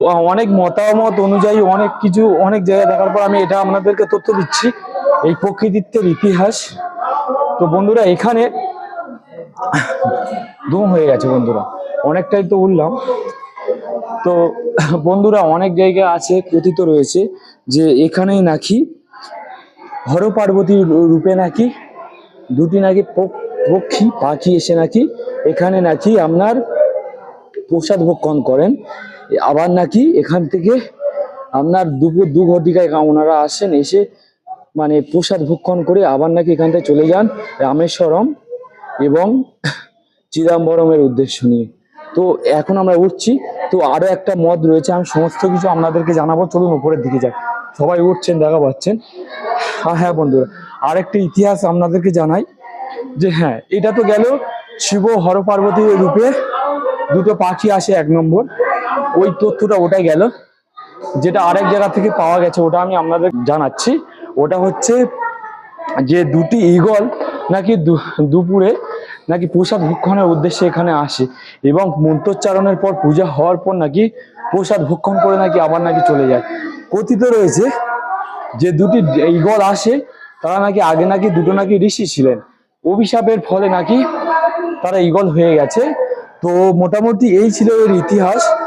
অনেক মতামত অনুযায়ী অনেক কিছু অনেক জায়গায় দেখার পর আমি এটা আপনাদেরকে তথ্য দিচ্ছি, এই প্রকৃতিত্বের ইতিহাস। তো বন্ধুরা এখানে ধুম হয়ে গেছে বন্ধুরা, অনেকটাই তো উঠলাম। তো বন্ধুরা অনেক জায়গা আছে কথিত রয়েছে যে এখানেই নাকি হর পার্বতীর রূপে নাকি দুটি নাকি পক্ষী পাখি এসে নাকি এখানে নাকি আপনার প্রসাদ ভক্ষণ করেন। আবার নাকি এখান থেকে আপনার দুপুর 2 ঘটিকায় ওনারা আসেন, এসে মানে প্রসাদ ভক্ষণ করে আবার নাকি এখান থেকে চলে যান রামেশ্বরম এবং চিদম্বরমের উদ্দেশ্য নিয়ে। তো এখন আমরা উঠছি, তো আরো একটা মত রয়েছে, আমি সমস্ত কিছু আপনাদেরকে জানাবো। চলুন উপরের দিকে যাই, সবাই উঠছেন দেখা পাচ্ছেন। হ্যাঁ বন্ধুরা, আরেকটি ইতিহাস আপনাদেরকে জানাই যে হ্যাঁ, এটা তো গেল শিব হর পার্বতীর রূপে দুটো পাখি আসে 1 নম্বর, ওই তথ্যটা ওটাই গেল। যেটা আরেক জায়গা থেকে পাওয়া গেছে ওটা আমি আপনাদের জানাচ্ছি। ওটা হচ্ছে যে দুটি ঈগল নাকি দুপুরে নাকি প্রসাদ ভক্ষণের উদ্দেশ্যে এখানে আসে এবং মন্ত্রোচ্চারণের পর পূজা হওয়ার পর নাকি প্রসাদ ভক্ষণ করে নাকি আবার নাকি চলে যায়। কথিত রয়েছে যে দুটি ঈগল আসে, তারা নাকি আগে নাকি দুটো নাকি ঋষি ছিলেন, অভিশাপের ফলে নাকি তারা ঈগল হয়ে গেছে। তো মোটামুটি এই ছিল এর ইতিহাস।